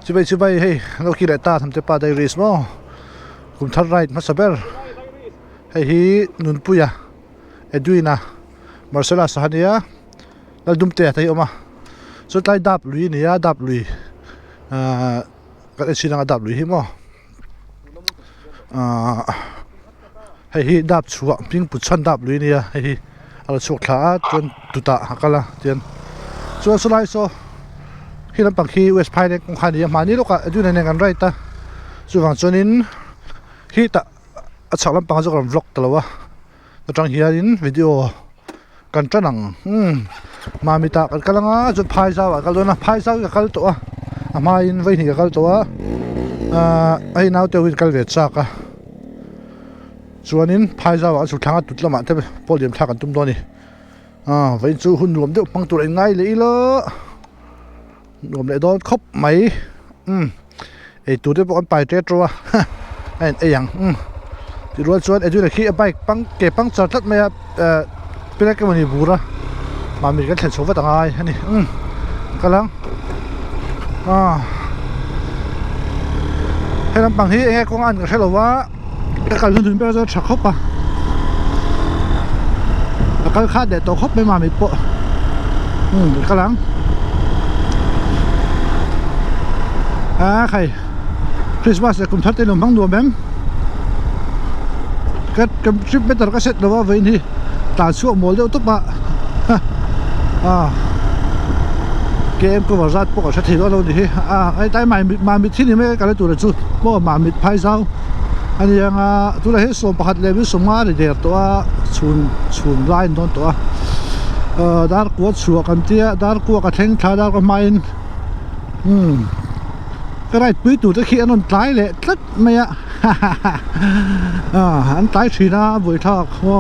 ชิบเฮ้ยเราคิดอะไรตาทำเจ็บปาได้รีสมั้งคุมทัดไรมาสับเบอร์เฮ้ยนุนปุยะเอ็ดวินะมาร์เซลาสฮันเนียแล้วดุมเตะที่ออกมาสุดท้ายดับลุยเนี่ยดับลุยก็เอ็ดชินังดับลุยหิมเฮ้ยดับชัวพิงปุชันดับลุยเนี่ยเฮ้ยอะไรชัวขาจนตุตาหักละเจียนชัวสุดท้ายโซ่ที่ลำปังที่เวสต์ไพน์ในกรุงคันเนี่ยมานี่ลูกอะอยู่ในงานไรตาส่วนฝั่งส่วนนี้ที่ตะชาวลำปังจะกำลังวล็อกตลอดวะแต่จังเฮียนินวิดีโอกันจันนังมามีตากันกำลังจุดพายสาวกันแล้วนะพายสาวกันตัวมาอินไว้นี่กันตัวไอ้น้าเตวินกันเวทซักอะส่วนนี้พายสาวสุดท้ายตุดละมาเท่าพอเลี้ยงทักกันตุ้มตัวนี่ไว้จู่หุ่นรวมเดี๋ยวปังตัวเองง่ายเลยละรวมเลยโดนครบไหมไอ้ตัวที่บอกกันไปเจ๊ตัวไอ้ยังที่รู้ส่วนไอ้ตัวที่ขี้ไปปังเก็บปังจัดทัดไม่เป็นอะไรกันวันนี้บูระมามีกันเห็นโซฟาต่างไงนี่กำลังให้ลำปังที่ไอ้กองอันก็ใช่หรอว่าการลงทุนไปจะฉักครบปะการคาดเด็ดตัวครบไม่มาไม่ปะกำลังใครคริสต์มาสกุมทัดเต็มบังดัวแม่ก็กำชิบเป็นตระก็เสร็จแล้วว่าวันนี้ตาชั่วโมงเดียวตุ๊บปะเกมก็ว่ารัดพวกเขาใช้ทีว่าเราดิไอ้ใต้มามิดที่นี่ไม่กันเลยตัวละจุดเพราะมามิดไพ่เจ้าอันนี้ยังตัวละเฮส่งประหัดเลวิสส่งมาเดี๋ยวตัวชุนไล่โดนตัวดาร์กวัดชัวกันเตี้ยดาร์กวัดกระเทงท่าดาร์กไมน์ก็ได้ปื้ดตัวตะเคียนนนตายเลยทัดไม่อันตายทีน่าบุยทอกว่า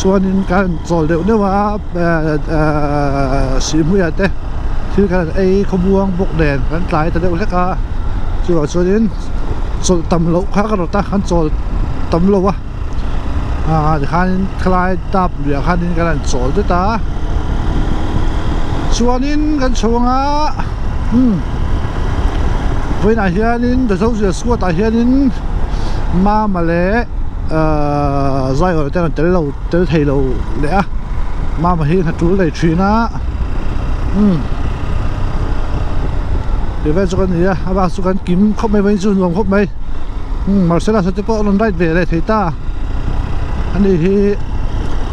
ส่วนนี้การสอนเดี๋ยวเนี่ยว่าสีมือเต้คือการไอ้ขบวนบกแดงกันตายแต่เดี๋ยวแค่ก็ส่วนนี้สอนตำรวจข้าก็รถตาขันสอนตำรวจวะขันคลายตับหรือขันนี้การสอนด้วยตาส่วนนี้กันช่วงเวลาเฮียนินแต่เขาจะสวดเฮียนินมาเลยใจเราแต่เราเตะเราเลยมาเฮียถูเลยชีนะเดี๋ยวไปสุกันเนี่ยอาบสุกันกิมครบไหมวันจุนรวมครบไหมมาร์เซลาสเตปอลอนได้เบรเลยเทต้าอันนี้ที่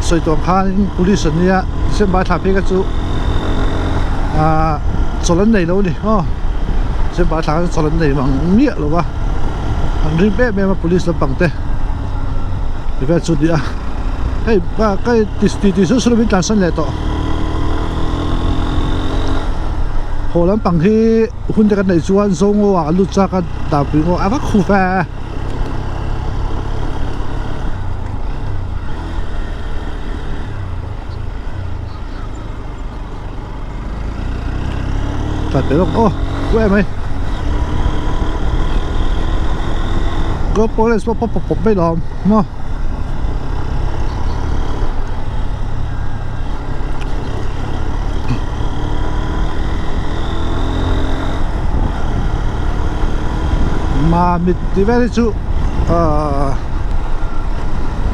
สวยตัวข้างกุลิสเนี่ยเส้นบายถาเพกันจุสลันไหนแล้วนี่เส้นบายถาสลันไหนมั่งเมียหรือวะอันนี้เป๊ะแม่มา police ลำปังเต้เดี๋ยวสุดดีเฮ้ยก็ติสุดวินตันสันเลยต่อโหลำปังที่หุ่นจะกันในส่วนทรงว่าลุจักกันตาปีงว่าคูแฟตัดไปแล้วแว่ไหมก็โปรเลสป๊อปไม่ลอมมามิดที่เวลิจู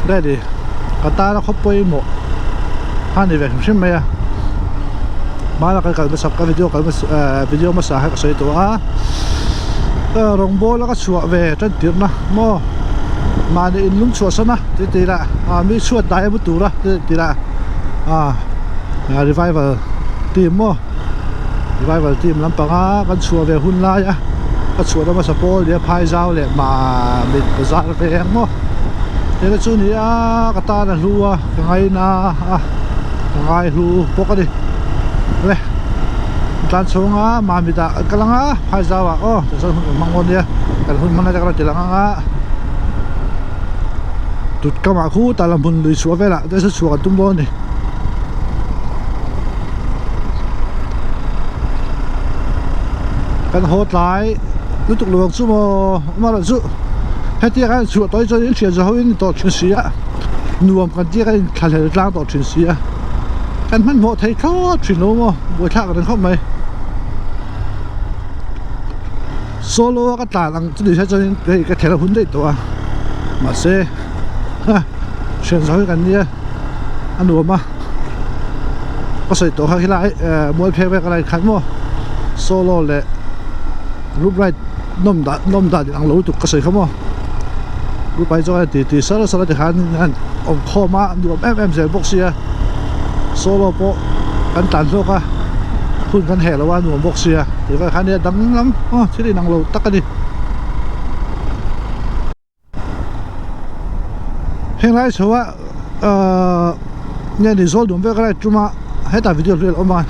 ได้ดิกระตาเราเขาไปหมดฮันนี่แบบใช่ไหมมาแล้วกันมาสับกันวิดีโอมาสาให้กับสวยตัวรองโบแล้วก็ชัวเวจนตีนะมาในอินลุ่มชัวซะนะตีละมีชัวได้บุตรละตีละrevival ทีมrevival ทีมลำปางกันชัวเวหุ่นลายก็ชัวแล้วมาสปอร์เดี๋ยวพายเจ้าเลยมาบิดภาษาเพียงเดี๋ยวช่วงนี้กตาหน้ารัวยังไงนะยังไงรู้ปกติเลยการส่งมาบิดกำลังพายเจ้าจะส่งมังวนเดียแต่หุ่นมันน่าจะกำลังจะลังจุดกำมาคู่แต่ละบุญลุยชัวเวละได้ชัวกันตุ้มบอลนี่กันโหดร้ายรู้ตุกหลวงสู้มาแล้วสู้ให้ที่กันชัวต่อยจนเสียจะเขาอินต่อชิ้นเสียนวมกันที่กันขัดเหลือล้างต่อชิ้นเสียกันมันโหดไทยเขาชิ้นโน้มบัวท่ากันเข้าไหม solo ka ta lang chu se chuan cái thela hun dei to a ma se ha shen zoi kan nia anu ma có sợi tổ khác lại mỗi phe về cái này khăn mua solo lệ lúc này nôm đã ăn lẩu tụt có sợi không mua lúc bây giờ thì sau đó thì hắn ông kho má được em sẽ bốc xia solo bộ hắn tàn số cả phun hắn hè làว่า nụ bốc xia thì cái hắn này đắng lắm thế thì ăn lẩu tắc cái đi hiện nay số nhà đi số đúng với cái này cuma hết ta video real ông mà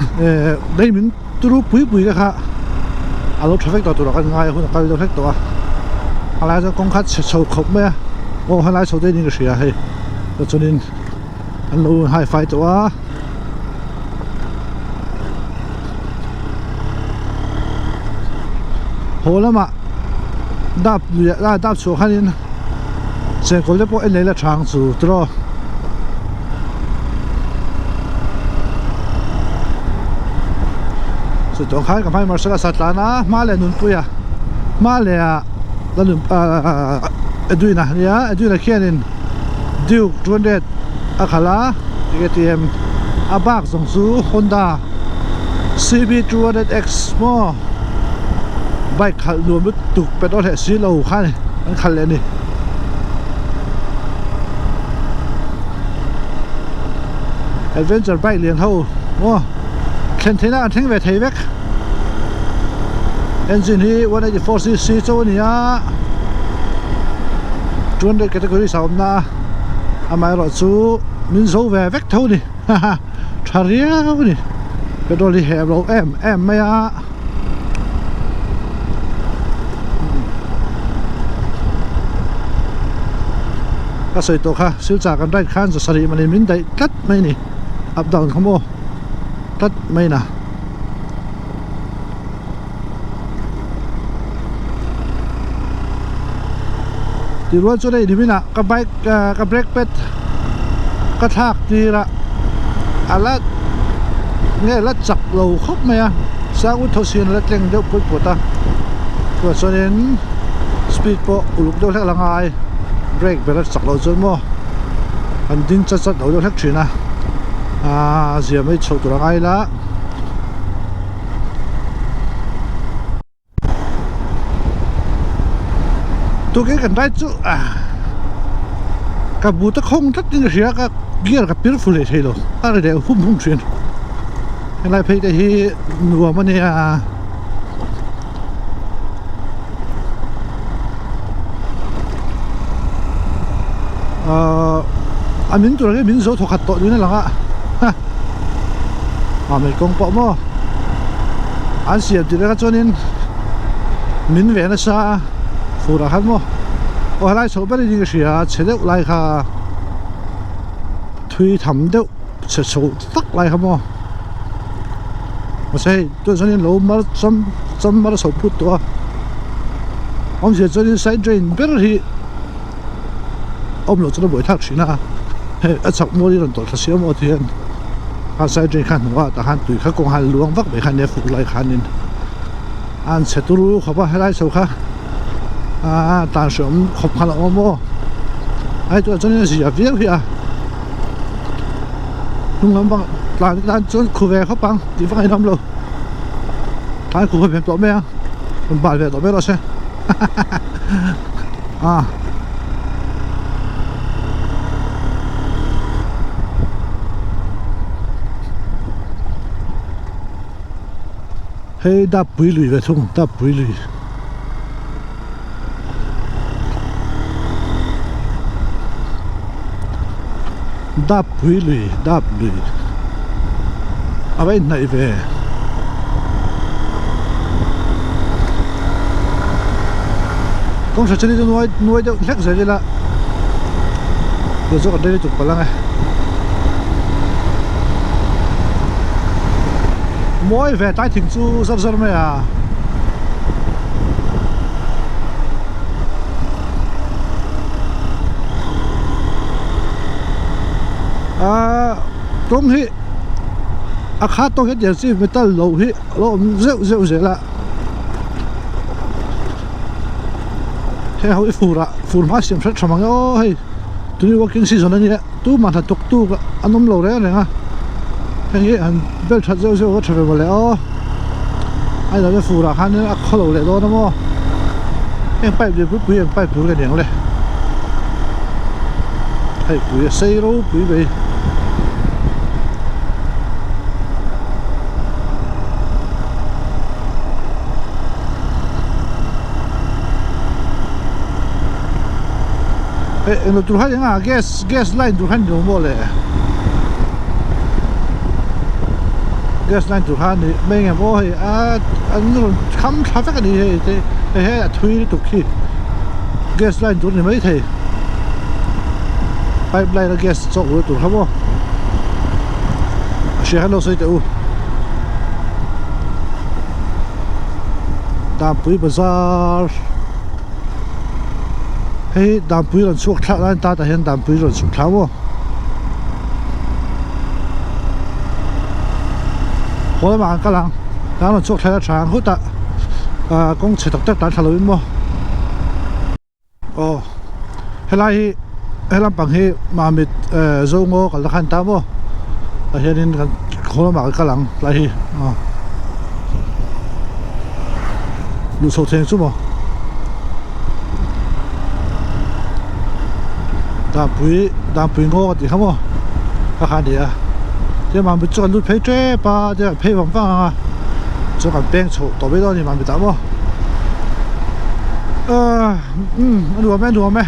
đây mình turu bui cái khác alo traffic đó tụi nó cái ngay hôm nay cái traffic đó à lại cho công khách sầu khóc mấy ô hay lại sầu đây những cái gì à hay cho nên anh lâu hai phải đó hồ lắm ạ đáp số hai nên sẽ có lúc anh lấy là trang chủ đóสุดท้ายกับให้มาร์เซลสัตลานะมาเลยนุ่นปุยอะมาเลยอะแล้วนุ่นดูนะเนี่ยดูนะแค่นี้ดิวจวนเด็ดอาคาลาKTM อาบักส่งสู่ฮอนด้า CB 200X มอไบค์ขับรวมรถตุกเป็นรถแท็กซี่เราคันมันคันเลยนี่แอดเวนเจอร์ไบค์เลี้ยงเท่าโอ้เข็นเทน่าทิ้งไว้ไทยเวกเอนจินที่184cc เจ้าเนี่ยจวนเด็กแคตตาล็อก3นะอามาร์ซูมินโซเวกเท่านี้ฮ่าฮ่าชาเรียวนี่เป็นโดลีเฮบเราเอ็มไม่อะก็ใส่ตัวค่ะซิลจากกันได้ขั้นจะสรีมันมินได้ตัดไม่นี่อัพดาวน์ขโมยตัดไม่นะที่รู้จุดไหนดีไหมนะกับไบค์กับเบรกเป็ดก็ทากดีละอะไรเนี่ยแล้วจับเราครบไหมอ่ะสร้างอุทธศีลแล้วเร่งเดี๋ยวปวดปวดตาตัวส่วนนี้สปีดโปอุลุกเดี๋ยวแท็กละไงเบรกไปแล้วจับเราจนมั่วอันดิ้งจัดเดี๋ยวแท็กฉีนะเสียไม่ชกตัวละไงละตัวแกกันได้จุกับบูตะคงทัดนี่เสียกับเกียร์กับปีร์ฟูเลยใช่หรออะไรเดี๋ยวพุ่มเชียนอะไรเพื่อที่หนัวมันเนี่ยอันนี้ตัวนี้มินโซถูกขัดโตอยู่นั่นหรอฮะไม่กงปอมออันเสียบที่แล้วก็จนมินเวนัสฟูระขันมอโอ้ยไล่โฉบไปเลยยิ่งเสียเฉลี่ยไล่ค่ะทุยทำเดียวเฉลี่ยตักไล่ครับมอไม่ใช่ตัวจนเรามาจำมาเราสอบพูดตัวผมเสียจนไซด์เดรนเป็นที่เราจะได้บ่อยทักสินะเฮ้ยอัศวโมดีรันตัวเสียโมเทียนข้าไซด์เดรนขันว่าแต่ขันตุยข้ากงหันหลวงวักไปขันเนี่ยฟูไล่ขันนินอันเสร็จรู้เขาว่าให้ไล่โฉบค่ะตาเสริมขบขันอโมไอ้ตัวจนนี่เสียเวียพี่อ่ะลุงลำบังร้านจนคูเวเขาปังดีฟังไอ้น้ำเราร้านคูเวเป็นตัวแม่มันบาดเป็นตัวแม่เราใช่เฮ้ยดับปุยลุยไปทุ่งดับปุยลุยดับปุยลุยดับลุยเอาไว้ไหนเว้ต้องใช้ชนิดน้อยเดียวเล็กเสียเลยละเดี๋ยวจะกันได้จุกไปแล้วไงมวยแหวนใต้ถึงสู้ซับๆไหมตรงที่อาคาตรงนี้เดี๋ยวสิไม่ต้องโลหิโลเสียละ he hoi fur ma siam thrat thamang o hei tuni working season ani tu ma tha tok tu anom lo re nga hei an bel that zo zo thave bole o ai la fura khan a kholo le do na mo em pai de pu em pai pu ga deng le hei pu sei ro pu be no tur ha nga gas line tur han do mo le gas line tur han ni me nge mo hi an no kham tha ka ni he te he thui tu khi gas line tur ni mai the pipeline gas chok ro tur ha mo she hello sai te u da pui bazar hei đam pui ron suak thla lan ta hian đam pui ron suk thla wo hol ma ka lang ta ron suak thla thang hu ta kong che tak tak ta thalo mo o helam pang he ma mit zo ngo kal khan ta mo a hian kan hol ma ka lang lai hi lu so theng chu mo đam pui ngô thì không có các hàng địa thế mà mình chọn lút phê tre ba thế phê vòng vàng cho cả beng chỗ tổ bây giờ thì mà mình tạm đùa mẹ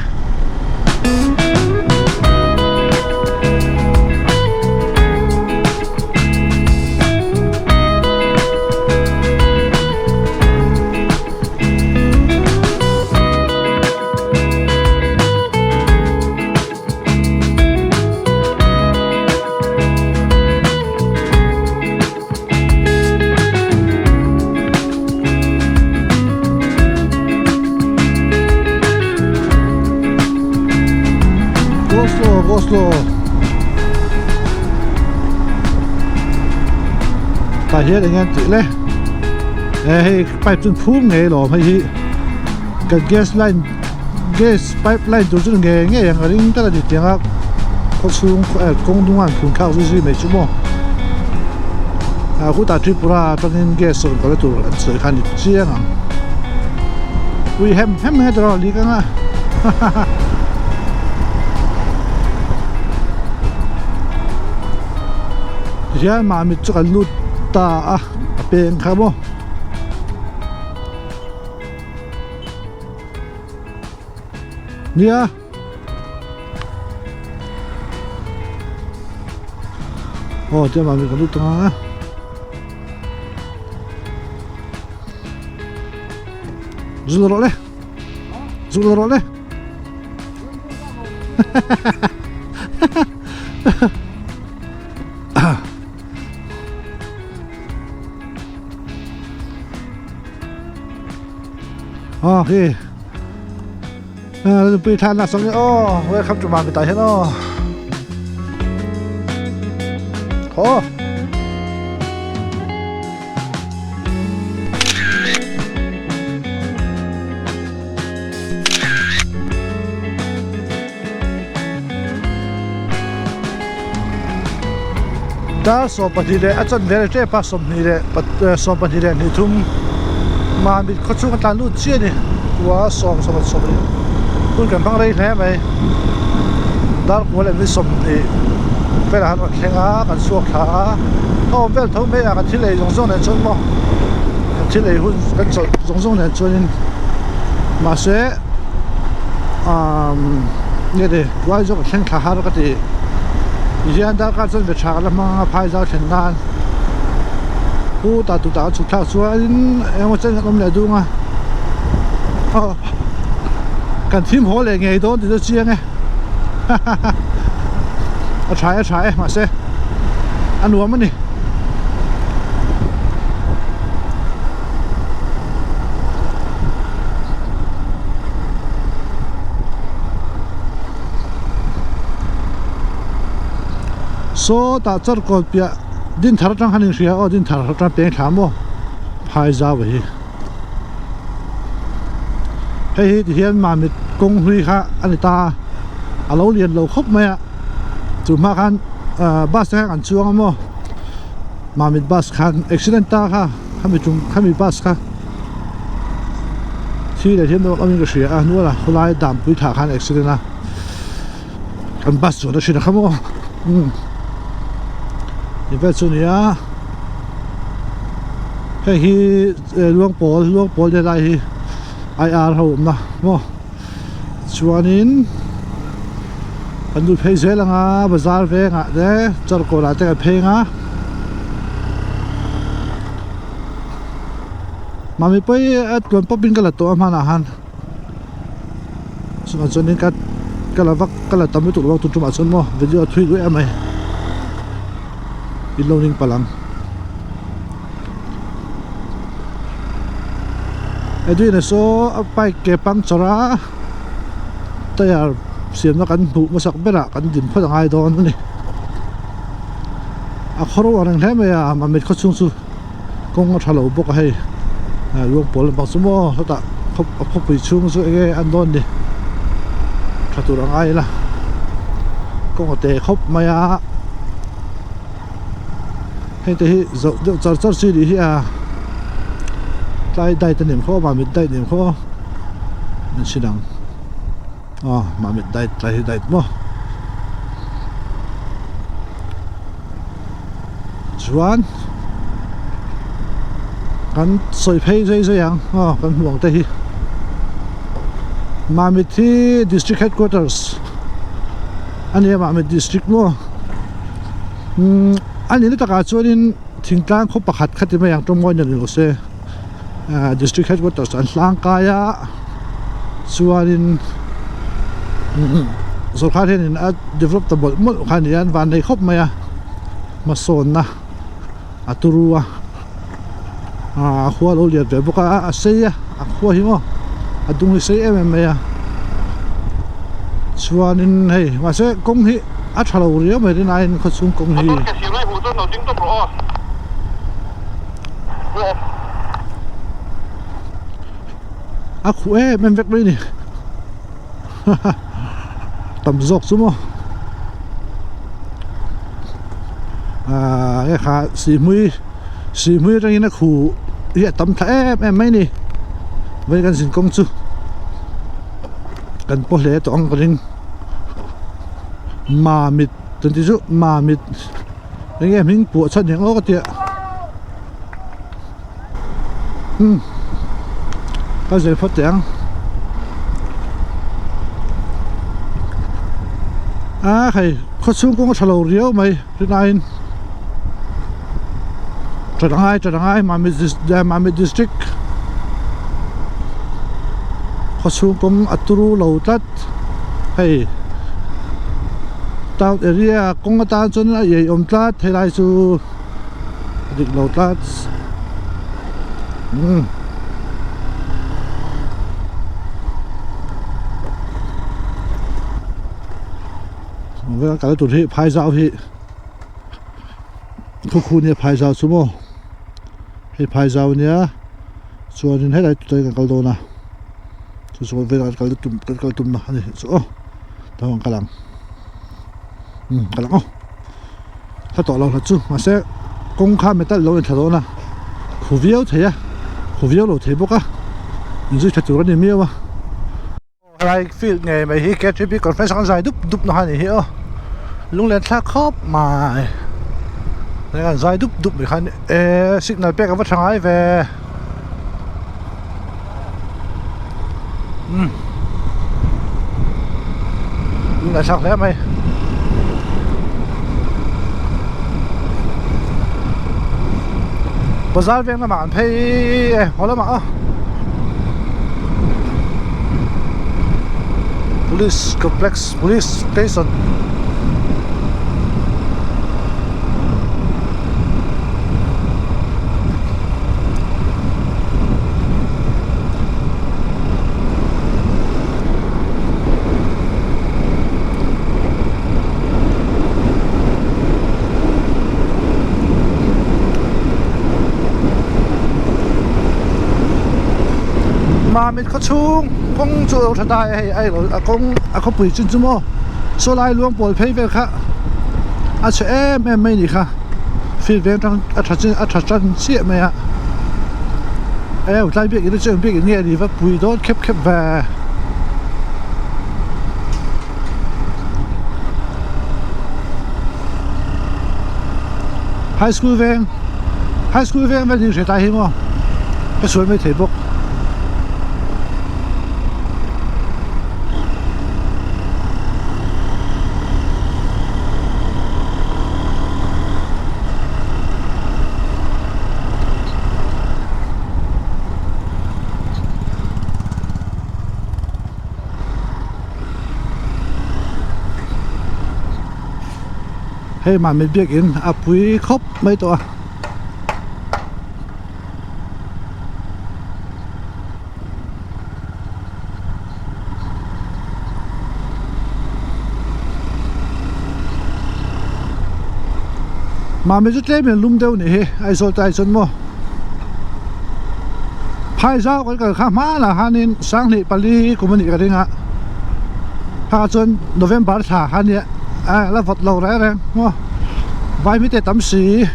Oslo tại hiện anh em tự lẽ hey pipe phun nghề lò hay cái gas pipeline tổ chức nghề nghe yang ring ta là đi tiếng có xuống công đúng anh phun khao gì mấy chú mò khu ta Tripura trong những gas rồi có tụ sợi khăn đi chiang à we hem hết rồi đi cái à ya ma mi chu kan lut ta peng kha mo nia je ma mi kan lut ta zu lo le okayไปทานนะสองนี่เว้ยครับจุมาไปตายเห็นถ้าสอบปฏิเดชอาจารย์เดชเจ้าป้าสมนี่เดชสอบปฏิเดชนี่ทุ่มมาบิดเขาช่วยกันตาลุ่นเชี่ยนี่ว่าสมนี่คุณกันฟังได้แน่ไหมดาร์กวันนี้สมนี่เป็นอาหารแข็งกันสวกขาเวลทั้งไม่กันที่เลยส่งเนี่ยชนมั้งที่เลยหุ่นกันส่งเนี่ยชนมาเสียเนี่ยดิว่าจะแข่งขาแล้วก็ดีอีอันดาร์กจนไปฉากแล้วมาพายเจ้าเช่นนั้นกูตาตุตาสุดท้ายส่วนเอ็มว่าจะทำอะไรดูมากันทีมหัวเลยไงโดนจะเชียงไงเอาใช้มาเซ่อันหัวมันนี่โซ่ตาจัดกอดเปียดินทาร์จังฮันนิงเสียดินทาร์จังเป็นขามบ่พายจ้าไว้เ hay thì hiện mà mình công huy khá anh ta à lâu liền lâu khóc mày ạ chủ mà khăn bus khác ăn chuông mà mình bus khăn accident ta ha khăn mình bus khá khi để hiện đó ông cái gì à nữa là hôm nay đàm quý thả khăn accident à khăn bus rồi đó chuyện không có như vậy cho nên hay luang pol để lại ai ar home na mo chuanin an du phei zel anga bazar ve nga de char ko la te ka phei nga mami poi at kon popin kala to ma na han so chuanin ka kala vak kala tamu tu wak tu tu ma chon mo video thui gue amai ilowing palang Edwin na so apay kepang chora tayar siam na kan bu masak bera kan din pa ngai don ni a khoro warang hle me ya mamit kho chung chu kong thalo bok hai luang pol bang sumo ta khop pui chung chu e an don ni thatur angai la kong te khop maya he te hi zo char si di hi a đại tên niệm kho mà mình đại niệm kho nên xin đăng mà mình đại mà chuan kan soi phei dây yang kan huang te hi mà mình thi district headquarters anh em mà mình district mo anh ấy tất cả chuanin thing tlang kho pakhat khati ma yang trong moi nan lo se district headquarters an hlang kaya chuanin sarkar hianin a develop ta bol mul khan hian van nei khop maya ma son na aturua khua lo liat ve boka a seia a khua hi mo adung hi sei em maya chuanin hei ma se kong hi a thalo ria mai rin ain kho chung kong hi à khỏe men vek đây nè tầm dọc xuống mà cái khá xì mũi ra nó khủ hiện tầm thẻ em mấy nè với cái xin công chú cần bỏ lẽ tụi ông còn mà mịt từng tí chút mà mịt anh em mình bộ chân những cái tiệt cái gì phát triển hay có xuống cũng có thằng lầu riêu mày trên này trở đằng hai mà mình district có xuống cũng aturu lầu tát hay tao area cũng có tao cho nó vậy ông tát thế này chú định lầu tát với cả tụi hi phai dao hi khu này phai dao số một hi phai dao nhá cho nên hết lại tụi cái câu na số với cái tụm mà này số tao cái lăngถ้าต่อเราละจุมาเสกกงข้ามไม่ตัดเราเองถ้าโดนนะขู่เวียวเถียขู่เวียวเราเถียบกะยิ่งจะชัดจุดนี้มีวะอะไรฟีลไงไม่ฮีแกทริปก่อนไฟสังใจดุบนะฮะนี่เหี้ยลุงเล่นทักครอบมาในการใจดุบอีกคันสิกนัลเป๊กกับว่าทางไอเวลุงเล่นชักแล้วไหมBazaar về mà anh thấy họ lắm mà police complex police station mà mình có chung công chỗ thật đại ai rồi công có bụi chân chứ mò số lại luôn bồi phê về khác sẽ em mấy đi khác phi về trong thật chân xịa mày ạ em lại biết cái chuyện biết cái nghe đi và bụi đó khép về high school về mình sẽ tại hiểm không cái suối mới thể bốc hay mà mình biết in bụi khóc mấyตัวmà mình chút mình lùm đâu nè ai rồi tại chân mò phải sao cái khám má là han in sáng nị Pali của mình cái đấy ngạ ha chân November thả han nị là vật lâu đấy đấy mò vài mấy tấm xì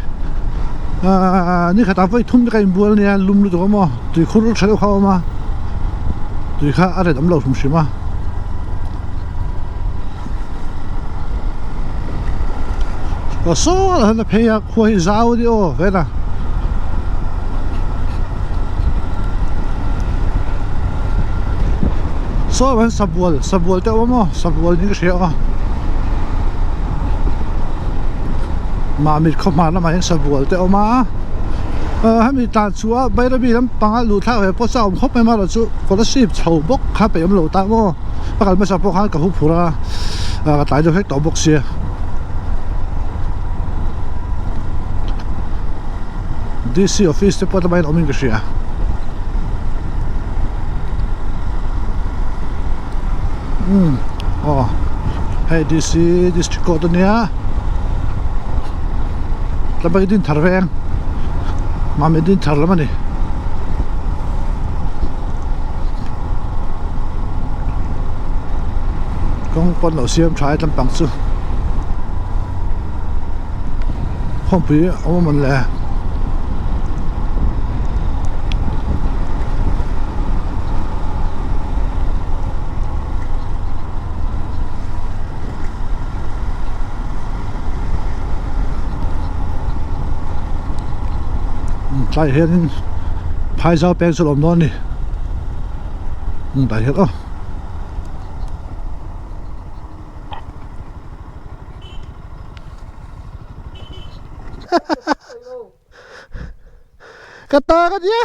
นี่ขาตาไฟทุ่มไปกันบัวเนี่ยลุมดูตัวมั้งตุยคนรู้ใช้เขามาตุยข้าอะไรตำรวจทุ่มใช่ไหมก็สู้แล้วพยายามคุยจ้าวดิโอเว้ยนะสู้มันสับบัวเจ้ามั้งสับบัวนี่ก็เสียอ่ะมามีเข้ามาแล้วมาเห็นสับบัวเจ้ามาให้มีตาชัวใบระบีน้ำปังหลุดท่าเหรอพอเจ้าผมเข้าไปมาแล้วชัวคนละ10 ชาวบกข้าไปยังหลุดตาโม่ประกันไม่สับพวกข้ากับผู้ผู้ละตายโดยแค่ต่อบกเสียDC office จะปฏิบัติอมิงกเสียอ๋อให้ DC district court ตัวเนี้ยแล้วไปดินทาร์แรงมาไม่ดินทาร์แล้วมันนี่กองปนเหล่าเสียมใช้ลำปังซื้อห้องปีเอามันแหละใช่เห็นภายเจ้าแปลงสลบนอนนี่ได้เห็นอ๋อกระตากันเนี่ย